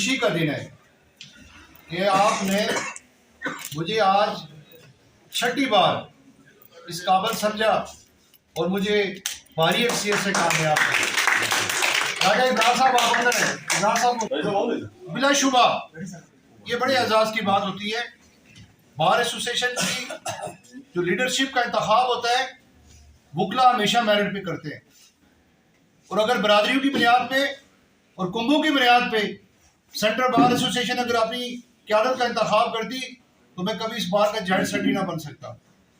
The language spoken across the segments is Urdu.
خوشی کا دن ہے کہ آپ نے مجھے آج چھٹی بار اس قابل سمجھا اور مجھے بھاری حیثیت سے کامیاب کیا عمران صاحب آپ اندر ہیں؟ عمران صاحب بلا شبہ یہ بڑے اعزاز کی بات ہوتی ہے. بار ایسوسیشن کی جو لیڈرشپ کا انتخاب ہوتا ہے وکلا ہمیشہ میرٹ پہ کرتے ہیں، اور اگر برادریوں کی بنیاد پہ اور کنبوں کی بنیاد پہ سینٹرل بار ایسوسیشن اگر اپنی قیادت کا انتخاب کرتی تو میں کبھی اس بار کا جوائنٹ سیکرٹری نہ بن سکتا.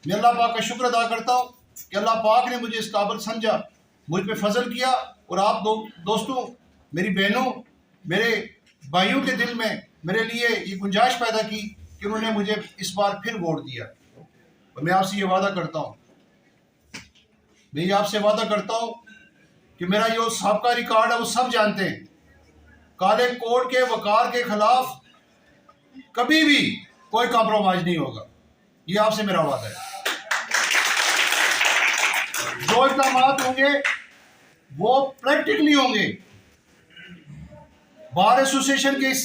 میں اللہ پاک کا شکر ادا کرتا ہوں کہ اللہ پاک نے مجھے اس قابل سمجھا، مجھ پہ فضل کیا، اور آپ دوستوں، میری بہنوں، میرے بھائیوں کے دل میں میرے لیے یہ گنجائش پیدا کی کہ انہوں نے مجھے اس بار پھر ووٹ دیا. اور میں آپ سے یہ وعدہ کرتا ہوں، میں یہ آپ سے وعدہ کرتا ہوں کہ میرا جو سابقہ ریکارڈ ہے وہ سب جانتے ہیں. کالے کوٹ کے وقار کے خلاف کبھی بھی کوئی کمپرومائز نہیں ہوگا، یہ آپ سے میرا وعدہ ہے. جو اقدامات ہوں گے وہ پریکٹیکلی ہوں گے. بار ایسوسیشن کے اس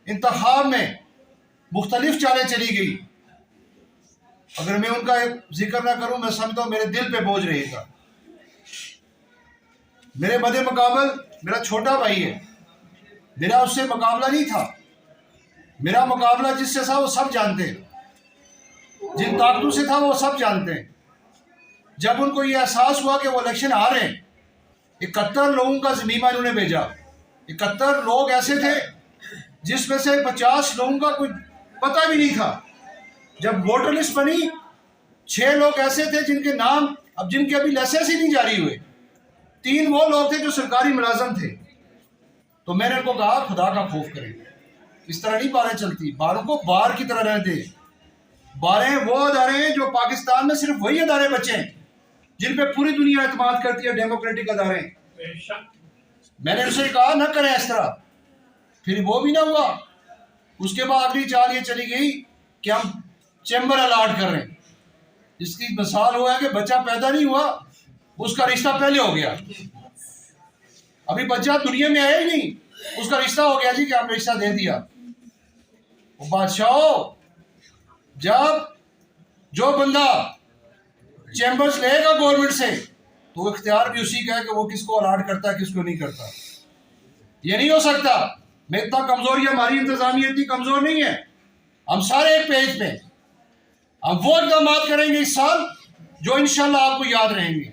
انتخاب میں مختلف چالیں چلی گئی، اگر میں ان کا ذکر نہ کروں میں سمجھتا ہوں میرے دل پہ بوجھ رہے گا. میرے مد مقابل میرا چھوٹا بھائی ہے، میرا اس سے مقابلہ نہیں تھا. میرا مقابلہ جس سے تھا وہ سب جانتے ہیں، جن طاقتوں سے تھا وہ سب جانتے ہیں. جب ان کو یہ احساس ہوا کہ وہ الیکشن آ رہے ہیں، 71 لوگوں کا ضمیمہ انہوں نے بھیجا. 71 لوگ ایسے تھے جس میں سے 50 لوگوں کا کوئی پتہ بھی نہیں تھا. جب ووٹر لسٹ بنی 6 لوگ ایسے تھے جن کے نام جن کے ابھی لائسنس ہی نہیں جاری ہوئے. 3 وہ لوگ تھے جو سرکاری ملازم تھے. تو میں نے ان کو کہا خدا کا خوف کریں، اس طرح نہیں باریں چلتی، باروں کو بار کی طرح رہنے دیں. باریں وہ ادارے ہیں جو پاکستان میں صرف وہی ادارے بچے ہیں جن پہ پوری دنیا اعتماد کرتی ہے، ڈیموکریٹک ادارے. میں نے اسے کہا نہ کریں اس طرح، پھر وہ بھی نہ ہوا. اس کے بعد اگلی چال یہ چلی گئی کہ ہم چیمبر الاٹ کر رہے ہیں. اس کی مثال ہوا ہے کہ بچہ پیدا نہیں ہوا، اس کا رشتہ پہلے ہو گیا. ابھی بچہ دنیا میں آیا ہی نہیں، اس کا رشتہ ہو گیا جی کہ ہم نے رشتہ دے دیا. وہ بادشاہو، جب جو بندہ چیمبرز لے گا گورنمنٹ سے تو اختیار بھی اسی کا ہے کہ وہ کس کو الاٹ کرتا ہے کس کو نہیں کرتا. یہ نہیں ہو سکتا. میں اتنا کمزور، یہ ہماری انتظامیہ اتنی کمزور نہیں ہے. ہم سارے ایک پیج پہ، ہم وہ اقدامات کریں گے اس سال جو انشاءاللہ آپ کو یاد رہیں گے.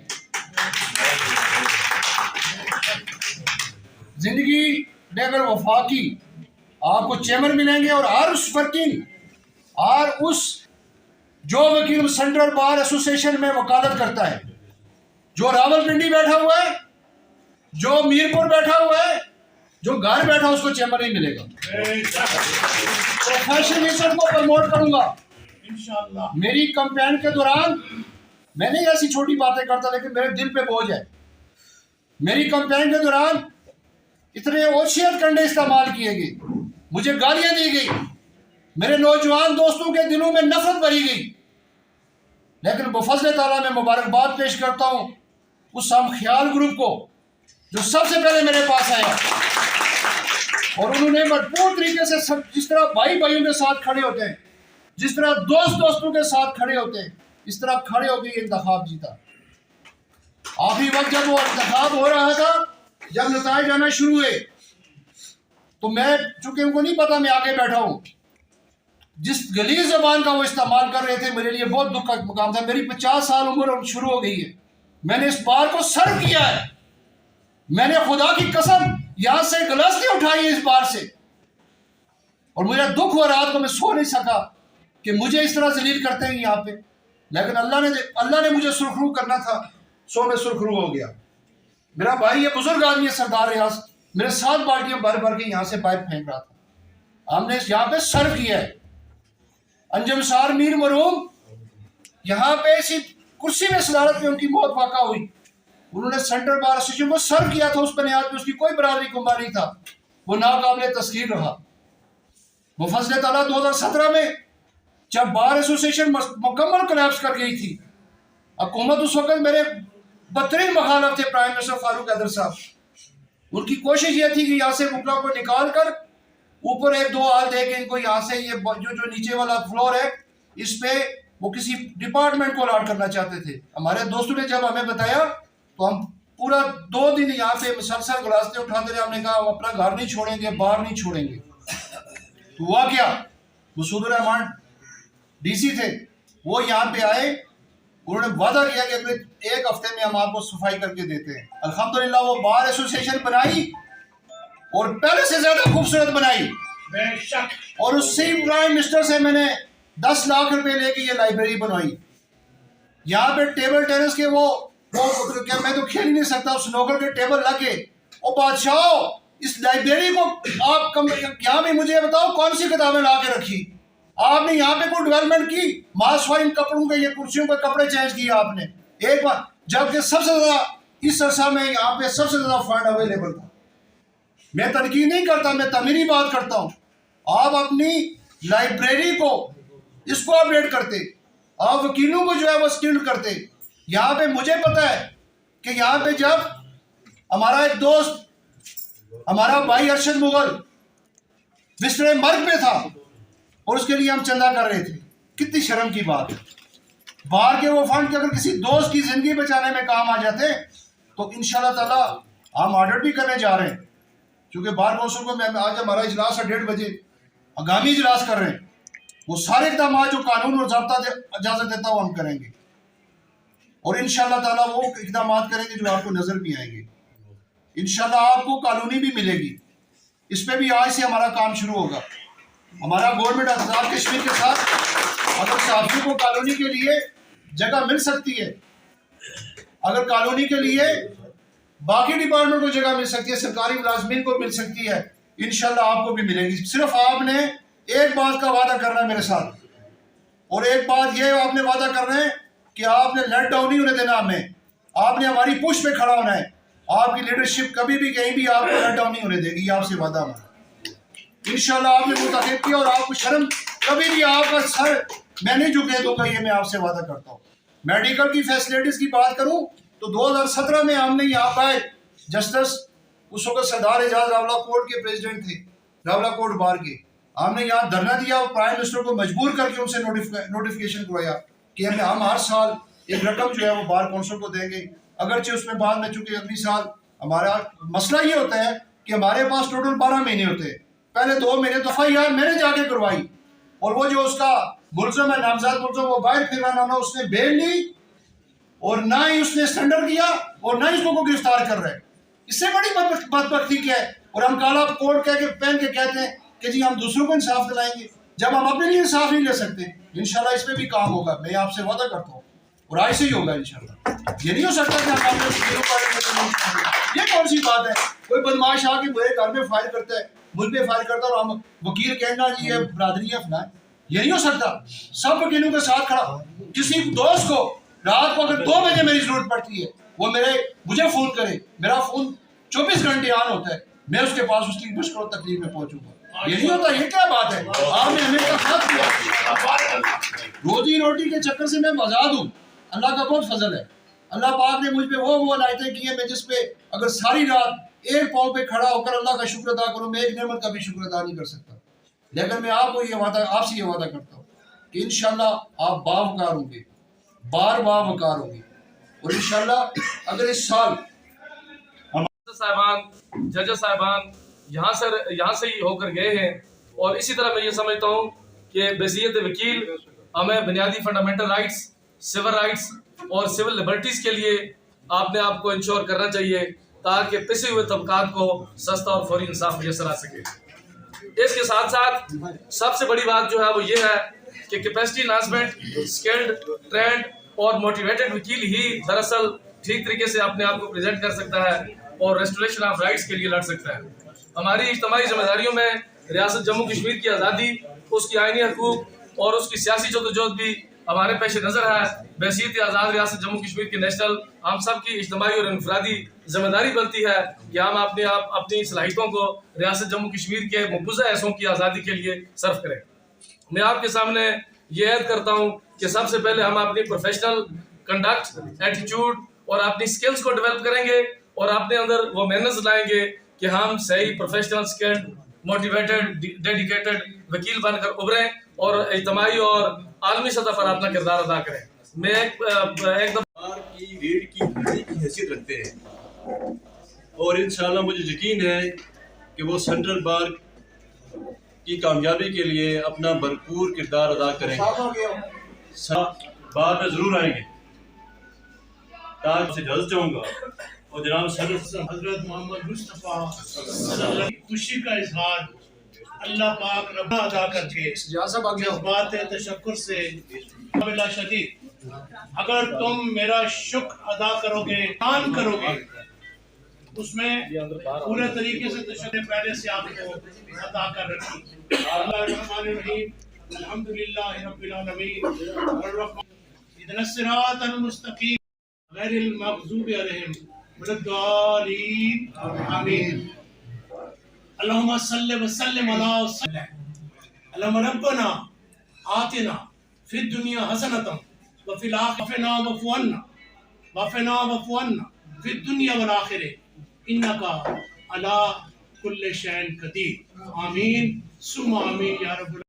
زندگی میں اگر وفاقی آپ کو چیمبر ملیں گے، اور ہر اس ورکنگ اور اس جو وکیل سینٹرل بار ایسوسیشن میں وکالت کرتا ہے، جو راول پنڈی بیٹھا ہوا ہے، جو میرپور بیٹھا ہوا ہے، جو گھر بیٹھا اس کو چیمبر نہیں ملے گا. پروفیشنلزم کو پروموٹ کروں گا انشاءاللہ. میری کمپین کے دوران میں نہیں ایسی چھوٹی باتیں کرتا، لیکن میرے دل پہ بوجھ ہے. میری کمپین کے دوران اتنے اوچھیت کنڈے استعمال کیے گئے، مجھے گالیاں دی گئی، میرے نوجوان دوستوں کے دلوں میں نفرت بھری گئی. لیکن بفضل تعالیٰ میں مبارکباد پیش کرتا ہوں اس ہم خیال گروپ کو جو سب سے پہلے میرے پاس آیا، اور انہوں نے بھرپور طریقے سے جس طرح بھائی بھائیوں کے ساتھ کھڑے ہوتے ہیں، جس طرح دوست دوستوں کے ساتھ کھڑے ہوتے ہیں، اس طرح کھڑے ہو کے یہ انتخاب جیتا. آخری وقت جب وہ انتخاب ہو رہا تھا، جب نتائج آنا شروع ہوئے، تو میں چونکہ ان کو نہیں پتا میں آگے بیٹھا ہوں، جس غلیظ زبان کا وہ استعمال کر رہے تھے میرے لیے بہت دکھ کا مقام تھا. میری 50 سال عمر شروع ہو گئی ہے، میں نے اس بار کو سرو کیا ہے. میں نے خدا کی قسم یہاں سے گلاس نہیں اٹھائی اس بار سے، اور مجھے دکھ ہوا، رات کو میں سو نہیں سکا کہ مجھے اس طرح ذلیل کرتے ہیں یہاں پہ. لیکن اللہ نے مجھے سرخرو کرنا تھا، سو میں سرخرو ہو گیا. میرا بھائی یہ بزرگ آدمی ہے سردار ریاض، میرے 7 بالٹیاں بھر بھر کے یہاں سے باہر پھینک رہا تھا. ہم نے یہاں پہ سرو کیا ہے. انجم سار میر مرحوم یہاں پہ اسی کرسی میں صدارت میں ان کی موت واقع ہوئی. انہوں نے سینٹرل بار ایسوسیشن کو سرو کیا تھا، اس بنیاد پہ اس کی کوئی برادری کنبا نہیں تھا، وہ ناقابل تسخیر رہا. بفضل تعالیٰ 2017 میں جب بار ایسوسیشن مکمل کولیپس کر گئی تھی، حکومت اس وقت میرے بدترین مخالف تھے پرائم منسٹر فاروق حیدر صاحب. ان کی کوشش یہ تھی کہ یہاں سے بکلا کو نکال کر اوپر 1-2 آل دے کے ان کو یہاں سے یہ جو نیچے والا فلور ہے اس پہ وہ کسی ڈپارٹمنٹ کو الاٹ کرنا چاہتے تھے. ہمارے دوستوں نے جب ہمیں بتایا تو ہم پورا 2 دن یہاں پہ مسلسل گلاستے اٹھاتے رہے. ہم نے کہا ہم اپنا گھر نہیں چھوڑیں گے, باہر نہیں چھوڑیں گے. تو ہوا کیا, مسعود الرحمان ڈی سی تھے, وہ یہاں پہ آئے, انہوں نے وعدہ کیا کہ اگلے 1 ہفتے میں ہم آپ کو صفائی کر کے دیتے ہیں. الحمدللہ وہ بار ایسوسی ایشن بنائی اور پہلے سے زیادہ خوبصورت بنائی. اور اس سیم پرائم منسٹر سے میں نے 10 لاکھ روپے لے کے یہ لائبریری بنوائی. یہاں پہ ٹیبل ٹینس کے وہ کیا میں تو کھیل ہی نہیں سکتا, سنوکر کے ٹیبل لگے. او بادشاہ, اس لائبریری کو آپ یہاں بھی مجھے بتاؤ کون سی کتابیں لا کے رکھی آپ نے یہاں پہ کوئی ڈیولپمنٹ کی؟ ماسوائن کپڑوں کے, یہ کرسیوں کے کپڑے چینج کیے آپ نے ایک بار, جبکہ سب سے زیادہ اس عرصہ میں یہاں پہ سب سے زیادہ فنڈ اویلیبل تھا. میں تنقید نہیں کرتا, میں تعمیری بات کرتا ہوں. آپ اپنی لائبریری کو اس کو اپڈیٹ کرتے, آپ وکیلوں کو جو ہے وہ اسکلڈ کرتے. یہاں پہ مجھے پتا ہے کہ یہاں پہ جب ہمارا ایک دوست ہمارا بھائی ارشد مغل بستر مرگ پہ تھا اور اس کے لیے ہم چندہ کر رہے تھے, کتنی شرم کی بات ہے. باہر کے وہ فنڈ کے اگر کسی دوست کی زندگی بچانے میں کام آ جاتے تو انشاءاللہ تعالی ہم آڈٹ بھی کرنے جا رہے ہیں, کیونکہ بار کونسل کو آج ہمارا اجلاس ہے 1:30 بجے, آگامی اجلاس کر رہے ہیں. وہ سارے اقدامات جو قانون اور ضابطہ اجازت دیتا وہ ہم کریں گے, اور انشاءاللہ تعالی وہ اقدامات کریں گے جو آپ کو نظر بھی آئیں گے. انشاءاللہ آپ کو کالونی بھی ملے گی, اس پہ بھی آج سے ہمارا کام شروع ہوگا. ہمارا گورنمنٹ آزاد کشمیر کے ساتھ اگر صحافیوں کو کالونی کے لیے جگہ مل سکتی ہے, اگر کالونی کے لیے باقی ڈپارٹمنٹ کو جگہ مل سکتی ہے, سرکاری ملازمین کو مل سکتی ہے, انشاءاللہ آپ کو بھی ملے گی. صرف آپ نے ایک بات کا وعدہ کرنا ہے میرے ساتھ, اور ایک بات یہ آپ نے وعدہ کرنا ہے کہ آپ نے لیٹ ڈاؤن نہیں ہونے دینا ہمیں, آپ نے ہماری پوچھ پہ کھڑا ہونا ہے. آپ کی لیڈرشپ کبھی بھی کہیں بھی آپ کو لیٹ ڈاؤن نہیں ہونے دے گی, آپ سے وعدہ ہمارا. انشاءاللہ آپ نے متحد کیا اور آپ کو شرم کبھی بھی آپ کا سر میں نہیں جھکنے دوں گا, یہ میں آپ سے وعدہ کرتا ہوں. میڈیکل کی فیسلٹیز کی بات کروں تو 2017 میں ہم نے یہاں پہ جسٹس اس وقت سردار اعجاز راولہ کوٹ کے پریزیڈنٹ تھے, راولہ کوٹ بار کے, ہم نے یہاں دھرنا دیا اور پرائم منسٹر کو مجبور کر کے ان سے نوٹیفیکیشن کروایا کہ ہم ہر سال ایک رقم جو ہے وہ بار کونسل کو دیں گے. اگرچہ اس میں بعد میں چونکہ اگلی سال ہمارا مسئلہ یہ ہوتا ہے کہ ہمارے پاس ٹوٹل 12 مہینے ہوتے ہیں, پہلے 2 مہینے تو FIR میں نے جا کے کروائی, اور وہ جو اس کا ملزم ہے نامزاد ملزم وہ باہر پھر رہا, نہ اس نے بیل لی اور نہ ہی اس نے سرنڈر کیا اور نہ ہی اس کو گرفتار کر رہے. اس سے بڑی بدبختی کیا ہے؟ اور ہم کالا کوٹ کہہ کے پہن کے کہتے ہیں کہ جی ہم دوسروں کو انصاف دلائیں گے جب ہم اپنے لیے انصاف نہیں لے سکتے. انشاءاللہ اس پہ بھی کام ہوگا, میں آپ سے وعدہ کرتا ہوں, اور آج سے ہی ہوگا انشاءاللہ. یہ نہیں ہو سکتا کہ ہم اپنے وکیلوں کو, یہ کون سی بات ہے؟ کوئی بدماش آ کے میرے گھر میں فائل کرتا ہے, مجھ پہ فائل کرتا ہے اور ہم وکیل کہیں گا جی یہ برادری ہے فلاں, یہ نہیں ہو سکتا. سب وکیلوں کے ساتھ کھڑا, کسی دوست کو رات کو اگر 2 بجے میری ضرورت پڑتی ہے وہ مجھے فون کرے, میرا فون 24 گھنٹے آن ہوتا ہے, میں اس کے پاس اس کی مشکل و تکلیف میں پہنچوں گا. یہ نہیں ہوتا, یہ کیا بات ہے؟ آپ نے ہمیں کا ساتھ کیا, روزی روٹی کے چکر سے میں آزاد ہوں, اللہ کا بہت فضل ہے. اللہ پاک نے مجھ پہ وہ عنایتیں کی ہیں میں جس پہ اگر ساری رات ایک پاؤں پہ کھڑا ہو کر اللہ کا شکر ادا کروں, میں ایک نعمت کا بھی شکر ادا نہیں کر سکتا. لیکن میں آپ سے یہ وعدہ کرتا ہوں کہ انشاءاللہ آپ باوقار ہوں گے, بار باوقار ہوں گے, اور انشاءاللہ اگر اس سال صاحبان ججز صاحبان یہاں سے ہی ہو کر گئے ہیں, اور اسی طرح میں یہ سمجھتا ہوں کہ بحیثیت وکیل ہمیں بنیادی فنڈامنٹل رائٹس, سول رائٹس اور سول لبرٹیز کے لیے آپ نے آپ کو انشور کرنا چاہیے تاکہ پسے ہوئے طبقات کو سستا اور فوری انصاف میسر آ سکے. اس کے ساتھ ساتھ سب سے بڑی بات جو ہے وہ یہ ہے کہ کیپیسٹی انہانسمنٹ, اسکلڈ, ٹرینڈ اور موٹیویٹڈ وکیل ہی دراصل ٹھیک طریقے سے اپنے آپ کو پریزنٹ کر سکتا ہے اور ریسٹوریشن آف رائٹس کے لیے لڑ سکتا ہے. ہماری اجتماعی ذمہ داریوں میں ریاست جموں کشمیر کی آزادی, اس کی آئینی حقوق اور اس کی سیاسی جدوجہد بھی ہمارے پیش نظر ہے. بحیثیت آزاد ریاست جموں کشمیر کے نیشنل ہم سب کی اجتماعی اور انفرادی ذمہ داری بنتی ہے کہ ہم اپنی صلاحیتوں کو ریاست جموں کشمیر کے مقبوضہ حصوں کی آزادی کے لیے صرف کریں. میں آپ کے سامنے یہ عہد کرتا ہوں کہ سب سے پہلے ہم اپنی پروفیشنل کنڈکٹ, ایٹیٹیوڈ اور اپنی سکلز کو ڈیولپ کریں گے, اور اپنے اندر وہ محنت لائیں گے کہ ہم صحیح پروفیشنل اسکلڈ موٹیویٹڈ ڈیڈیکیٹڈ وکیل بن کر ابھریں اور اجتماعی اور عالمی سطح پر اپنا کردار ادا کریں. میں ایک دفعہ کی ریڑھ کی ہڈی کی حیثیت رکھتے ہیں اور انشاءاللہ مجھے یقین ہے کہ وہ سینٹرل بار کی کامیابی کے لیے اپنا بھرپور کردار ادا کریں گے. بعد میں ضرور آئیں گے تاکہ سے جلد چاہوں گا اور جناب حضرت محمد مصطفیٰ صلی اللہ علیہ وسلم خوشی کا اظہار اللہ پاک رب ادا کر کے جذبات تشکر سے بلا شدید اگر تم میرا شکر ادا کرو گے کام کرو گے اس میں پورے طریقے سے تشکر پہلے سے آپ کو ادا کر رکھی. اللہ الرحمن الرحیم الحمدللہ رب العالمین الرحمن اهدنا الصراط المستقیم غیر المغضوب علیہم ولا الضالین آمین. اللهم صل وسلم على اللهم ربنا آتنا في الدنيا حسنة وفي الآخرة وقنا في الدنيا والآخرة إنك على كل شيء قدير. آمين ثم آمين يا رب.